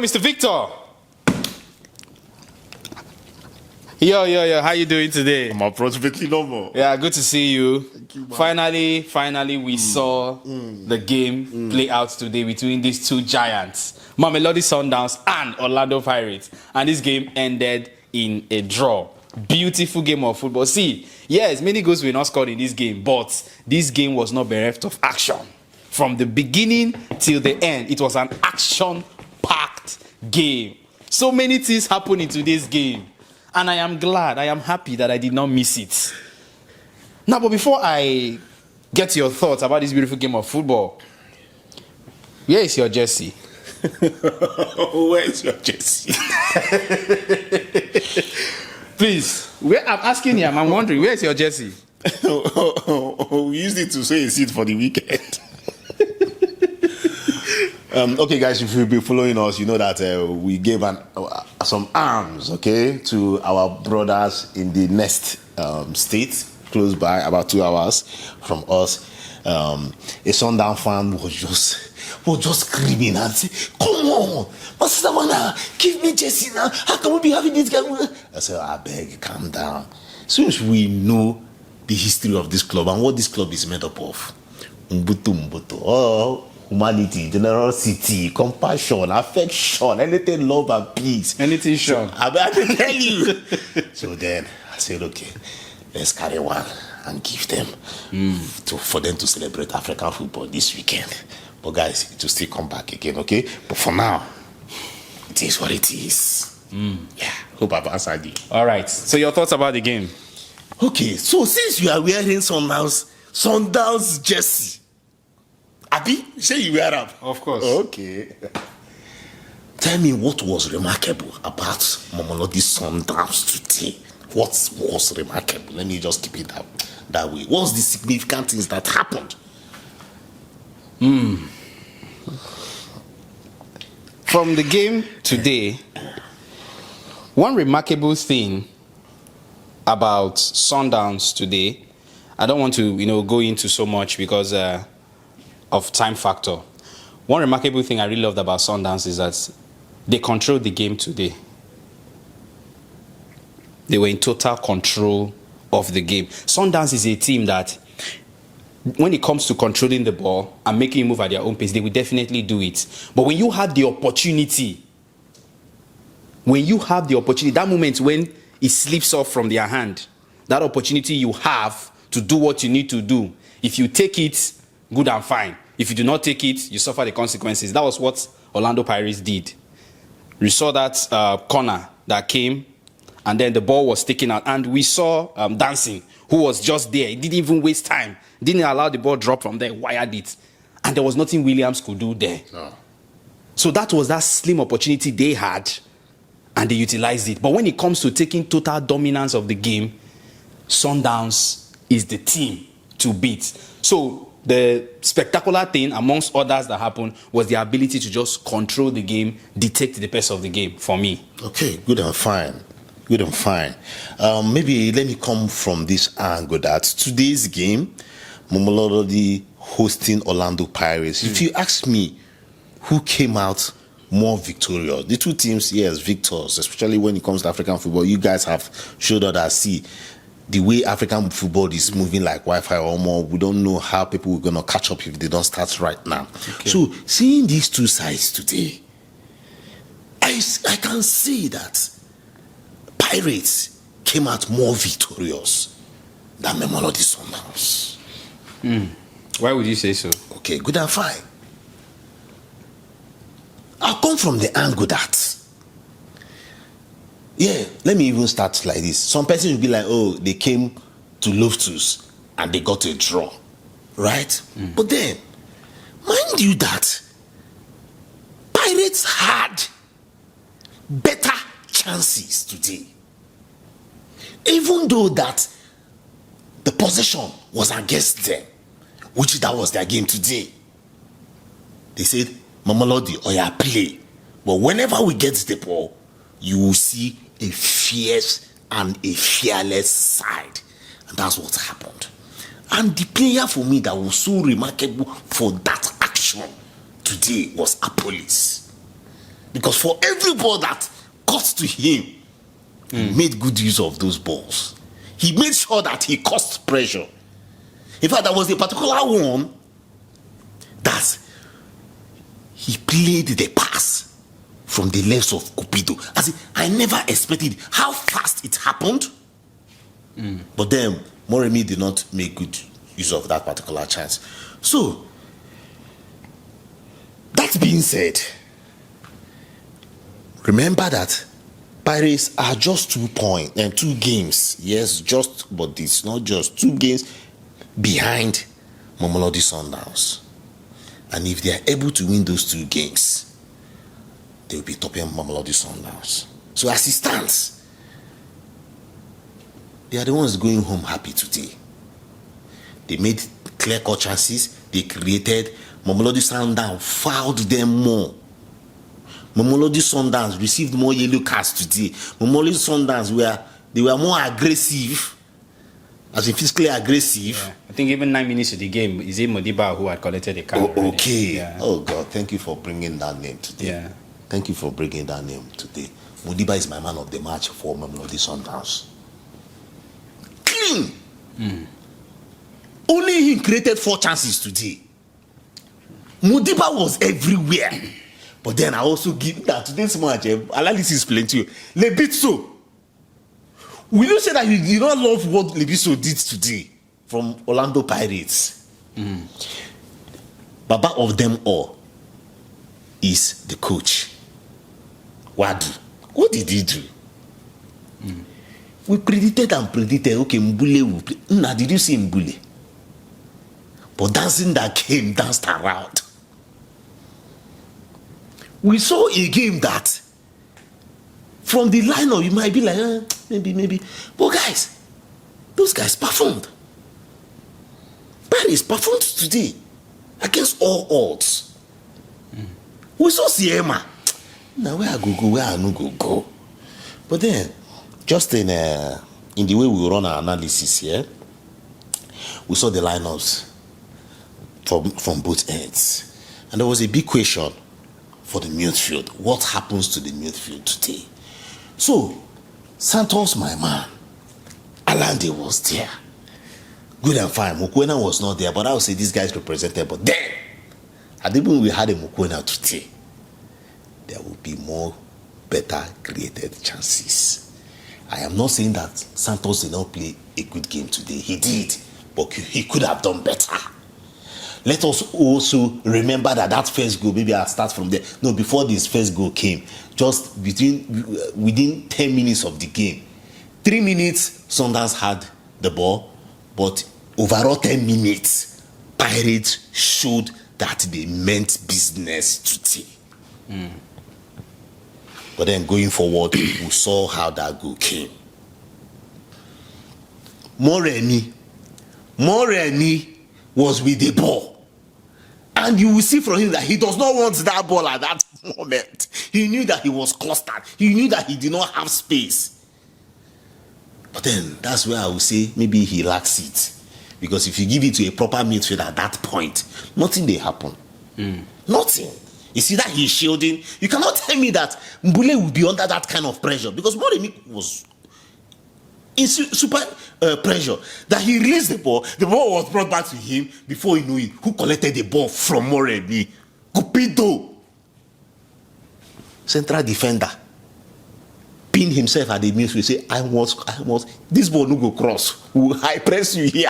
Mr. Victor. Yo. How you doing today? I'm approximately normal. Yeah, good to see you. Thank you, man. Finally, we saw the game play out today between these two giants, Mamelodi Sundowns and Orlando Pirates. And this game ended in a draw. Beautiful game of football. See, yes, many goals were not scored in this game, but this game was not bereft of action. From the beginning till the end, it was an action-packed game. So many things happened in today's game. And I am glad, I am happy that I did not miss it. Now, but before I get your thoughts about this beautiful game of football, where is your jersey? Where is your jersey? Please, where I'm asking you, I'm wondering, where is your jersey? We used it to sow a seed for the weekend. Okay, guys, if you've been following us, you know that we gave some arms, okay, to our brothers in the next state, close by, about 2 hours from us. A Sundown fan was just screaming and saying, "Come on, Master Mana, give me jersey now. How can we be having this game?" I said, "I beg, calm down." Since we know the history of this club and what this club is made up of, Mbutu, humanity, generosity, compassion, affection, anything, love and peace. Anything, sure. I can tell you. So then I said, okay, let's carry one and give them for them to celebrate African football this weekend. But guys, it will still come back again, okay? But for now, it is what it is. Yeah, hope I've answered you. All right. So your thoughts about the game? Okay, so since you are wearing Sundowns jersey, Abi, say you wear up. Of course. Okay. Tell me what was remarkable about Mamelodi Sundowns today. What was remarkable? Let me just keep it that way. What's the significant things that happened? From the game today, one remarkable thing about Sundowns today, I don't want to, go into so much because of time factor. One remarkable thing I really loved about Sundowns is that they controlled the game today. They were in total control of the game. Sundowns is a team that, when it comes to controlling the ball and making it move at their own pace, they will definitely do it. But when you have the opportunity, that moment when it slips off from their hand, that opportunity you have to do what you need to do, if you take it, good and fine. If you do not take it, you suffer the consequences. That was what Orlando Pirates did. We saw that corner that came, and then the ball was taken out. And we saw Dancing, who was just there. He didn't even waste time. Didn't allow the ball drop from there, wired it. And there was nothing Williams could do there. No. So that was that slim opportunity they had, and they utilized it. But when it comes to taking total dominance of the game, Sundowns is the team to beat. So the spectacular thing, amongst others that happened, was the ability to just control the game, dictate the pace of the game for me. Okay, good and fine. Maybe let me come from this angle that today's game, Mamelodi hosting Orlando Pirates. If you ask me who came out more victorious, the two teams, yes, victors, especially when it comes to African football, you guys have showed us that, see, the way African football is moving like Wi-Fi or more, we don't know how people are going to catch up if they don't start right now. Okay. So, seeing these two sides today, I can see that Pirates came out more victorious than Mamelodi Sundowns. Why would you say so? Okay, good and fine. I'll come from the angle that, let me even start like this. Some person will be like, oh, they came to Loftus and they got a draw, right? But then, mind you that Pirates had better chances today. Even though that the possession was against them, which that was their game today. They said, Mamelodi, oya play. But whenever we get the ball, you will see a fierce and a fearless side. And that's what happened. And the player for me that was so remarkable for that action today was Apolis. Because for every ball that got to him, he made good use of those balls. He made sure that he caused pressure. In fact, there was a particular one that he played the pass from the legs of Cupido. As in, I never expected how fast it happened. But then Moremi did not make good use of that particular chance. So, that being said, remember that Pirates are just 2 points and 2 games. Yes, but it's not just 2 games behind Mamelodi Sundowns. And if they are able to win those 2 games, they will be topping Mamelodi Sundowns. So as it stands, they are the ones going home happy today. They made clear-cut chances. They created. Mamelodi Sundowns fouled them more. Mamelodi Sundowns received more yellow cards today. Mamelodi Sundowns were more aggressive, as in physically aggressive. Yeah. I think even 9 minutes of the game, is it Modiba who had collected the card? Oh, okay. Yeah. Oh God, thank you for bringing that name today. Yeah. Thank you for bringing that name today. Modiba is my man of the match for Mamelodi Sundowns. Clean. Only he created 4 chances today. Modiba was everywhere. But then I also give that today's match, analysis is plenty. Lebitso. Will you say that you did not love what Lebitso did today from Orlando Pirates? Baba of them all is the coach. Wadu. What did he do? We predicted, okay, Mbule will play. Now, did you see Mbule? But dancing that came, danced around. We saw a game that from the lineup you might be like, maybe. But guys, those guys performed. Paris performed today against all odds. We saw Siema. Now where I go, where I no go. But then, just in the way we run our analysis here, we saw the lineups from both ends. And there was a big question for the midfield. What happens to the midfield today? So, Santos, my man, Alande was there. Good and fine. Mukwena was not there, but I would say these guys represented. But then, had even we had a Mukwena today, there will be more better created chances. I am not saying that Santos did not play a good game today. He did, but he could have done better. Let us also remember that first goal, maybe I'll start from there. No, before this first goal came, just within 10 minutes of the game, 3 minutes, Sundowns had the ball, but overall 10 minutes, Pirates showed that they meant business today. But then going forward, we saw how that goal came. Moremi was with the ball. And you will see from him that he does not want that ball at that moment. He knew that he was clustered. He knew that he did not have space. But then, that's where I would say maybe he lacks it. Because if you give it to a proper midfielder at that point, nothing will happen. Nothing. You see that he's shielding. You cannot tell me that Mbule will be under that kind of pressure. Because Moremi was in super pressure, that he released the ball was brought back to him before he knew it. Who collected the ball from Moremi? Cupido, central defender, pin himself at the midfield. Say, I want this ball no go cross. Will high press you here.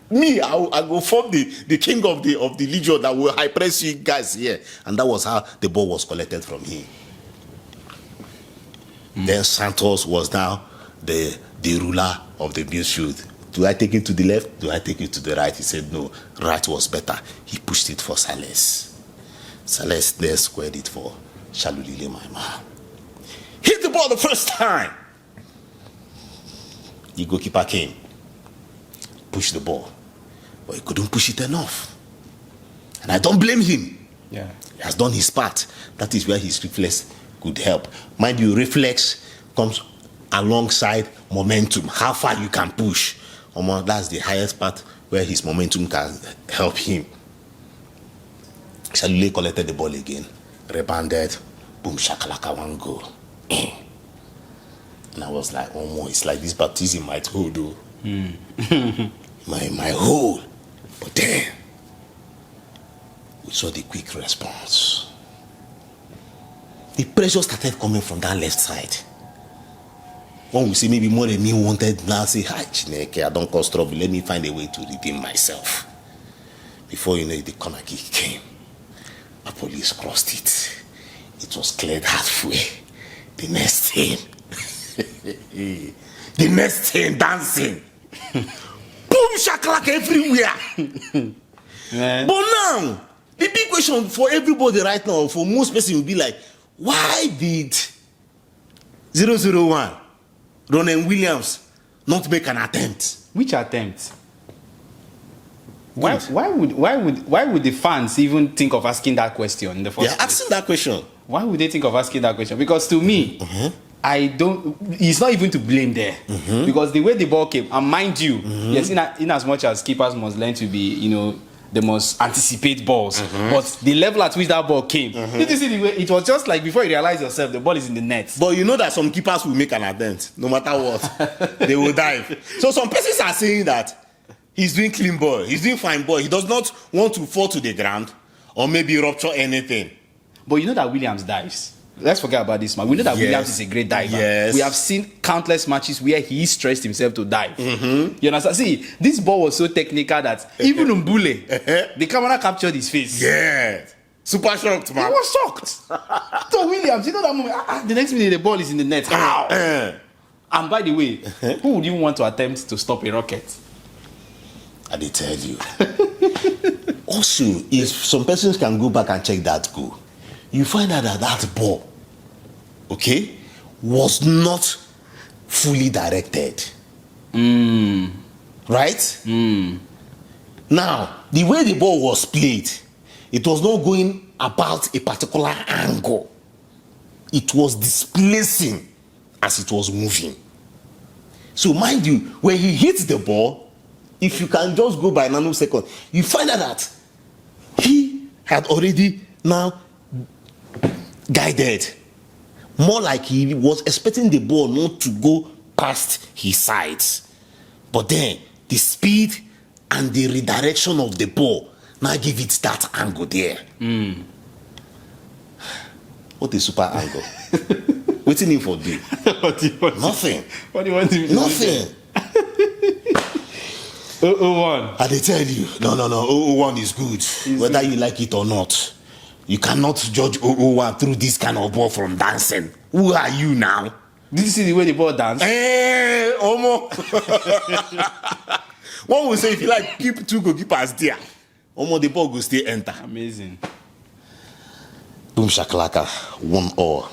Me, I will form the king of the legion that will high press you guys here. And that was how the ball was collected from him. Then Santos was now the ruler of the midfield. Do I take it to the left? Do I take it to the right? He said no, right was better. He pushed it for Sales. Sales then squared it for Shalulile, my man. Hit the ball the first time. The goalkeeper came, pushed the ball, but he couldn't push it enough. And I don't blame him. Yeah. He has done his part. That is where his reflex could help. Mind you, reflex comes alongside momentum, how far you can push. That's the highest part where his momentum can help him. Shalule collected the ball again, rebounded, Boom, shakalaka, one goal. And I was like, oh, more, it's like this baptism might hold, though. my hole. But then, we saw the quick response. The pressure started coming from that left side. When we say maybe more than me wanted, now say, hi, Chineke, I don't cause trouble. Let me find a way to redeem myself. Before you know it, the corner kick came. The police crossed it. It was cleared halfway. The next thing, dancing. Boom, shakalaka everywhere. Man. But now, the big question for everybody right now, for most person, will be like, why did 001 Ronan Williams not make an attempt? Which attempt? Why would the fans even think of asking that question in the first They're place? asking that question. Why would they think of asking that question? Because to me, it's not even to blame there. Because the way the ball came, and mind you, yes, in as much as keepers must learn to be, they must anticipate balls. But the level at which that ball came, did you see the way it was just like before you realize yourself, the ball is in the net. But you know that some keepers will make an attempt, no matter what. They will dive. So some persons are saying that he's doing clean ball, he's doing fine ball. He does not want to fall to the ground or maybe rupture anything. But you know that Williams dives. Let's forget about this man. We know that Williams is a great diver. Yes. We have seen countless matches where he stressed himself to dive. You understand? See, this ball was so technical that even Mbule, the camera captured his face. Yeah. Super shocked, He man. was shocked. So Williams, you know that moment, the next minute the ball is in the net. How? And by the way, who would you want to attempt to stop a rocket? I did tell you. Also, if some persons can go back and check that goal, you find out that that ball, okay, was not fully directed. Right? Now, the way the ball was played, it was not going about a particular angle. It was displacing as it was moving. So mind you, when he hits the ball, if you can just go by nanosecond, you find out that he had already now guided. More like he was expecting the ball not to go past his sides. But then the speed and the redirection of the ball now give it that angle there. What a super angle. Waiting in for day. What do you want? Nothing. What do you want to do? Nothing. 001. I they tell you, no, 001 is good. Whether you like it or not. You cannot judge 001 through this kind of ball from dancing. Who are you now? Did you see the way the ball danced? Hey, Omo. One will say if you like keep two goalkeepers there, Omo, the ball will stay enter. Amazing. Boom shakalaka, 1-0.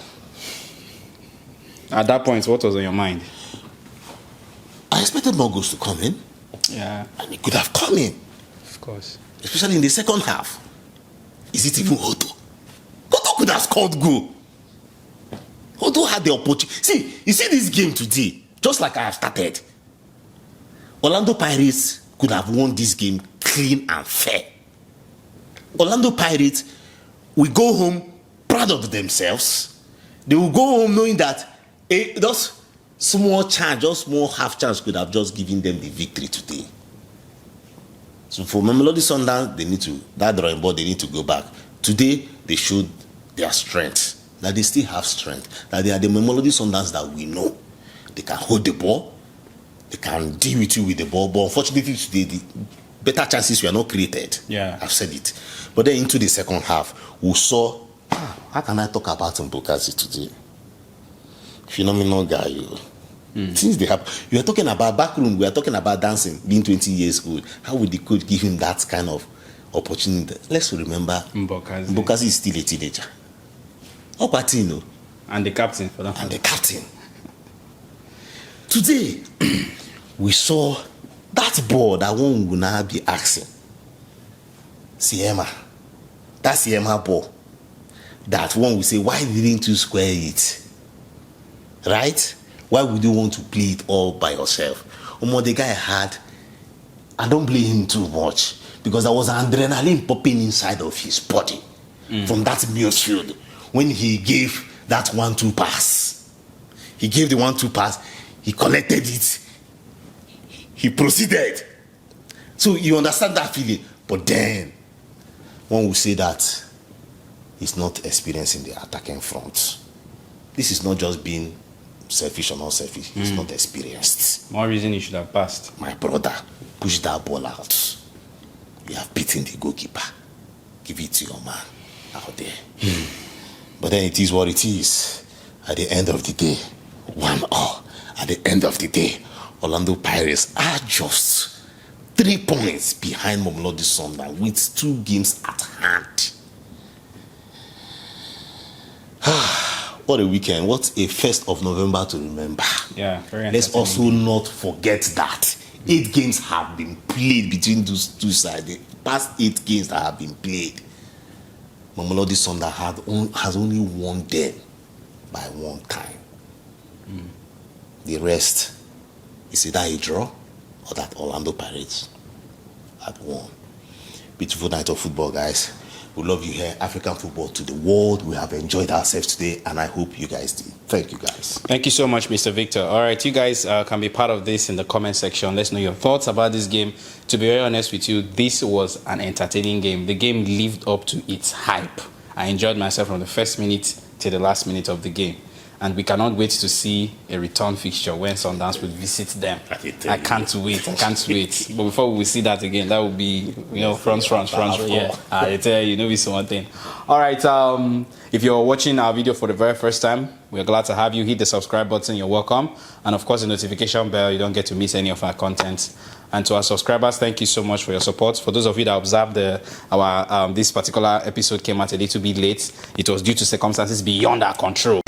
At that point, what was on your mind? I expected more goals to come in, Yeah, and it could have come in, of course. especially in the second half. Is it even Odo? Odo could have scored goal. Odo had the opportunity. See, you see this game today, just like I have started. Orlando Pirates could have won this game clean and fair. Orlando Pirates will go home proud of themselves. They will go home knowing that just small chance, just small half chance could have just given them the victory today. So for Mamelodi Sundowns, they need to, that drawing board, they need to go back. Today, they showed their strength, that they still have strength, that they are the Mamelodi Sundowns that we know. They can hold the ball, they can deal with you with the ball, but unfortunately today, the better chances were not created. Yeah. I've said it. But then into the second half, we saw, how can I talk about Mbokasi today? Phenomenal guy, you. Since they happen, you are talking about backroom, we are talking about dancing, being 20 years old. How would the coach give him that kind of opportunity? Let's remember, Mbokasi is still a teenager. Opatino. And the captain for that. And the captain. Today, we saw that ball that one will now be asking. Siema. That Siema ball. That one will say, why didn't you square it? Right? Why would you want to play it all by yourself? The guy had, I don't blame him too much, because there was adrenaline popping inside of his body from that midfield. when he gave that 1-2 pass. He gave the 1-2 pass, he collected it, he proceeded. So you understand that feeling. But then, one will say that he's not experienced in the attacking front. This is not just being selfish or not selfish. He's not experienced. More reason he should have passed. My brother, push that ball out. You have beaten the goalkeeper. Give it to your man out there. But then it is what it is. At the end of the day, 1-1. At the end of the day, Orlando Pirates are just 3 points behind Mamelodi Sundowns with 2 games at hand. What a weekend. What a 1st of November to remember. Yeah, very Let's also not forget that 8 games have been played between those two sides. The past 8 games that have been played, Mamelodi Sundowns has only won them by 1 time. The rest is either a draw or that Orlando Pirates had won. Beautiful night of football, guys. We love you here. African football to the world. We have enjoyed ourselves today, and I hope you guys did. Thank you, guys. Thank you so much, Mr. Victor. All right, you guys can be part of this in the comment section. Let's know your thoughts about this game. To be very honest with you, this was an entertaining game. The game lived up to its hype. I enjoyed myself from the first minute to the last minute of the game. And we cannot wait to see a return fixture when Sundowns will visit them. I can't wait. But before we see that again, that will be, front. Yeah, I tell you, it's one thing. All right, if you're watching our video for the very first time, we're glad to have you. Hit the subscribe button, you're welcome. And of course, the notification bell, you don't get to miss any of our content. And to our subscribers, thank you so much for your support. For those of you that observed this particular episode came out a little bit late, it was due to circumstances beyond our control.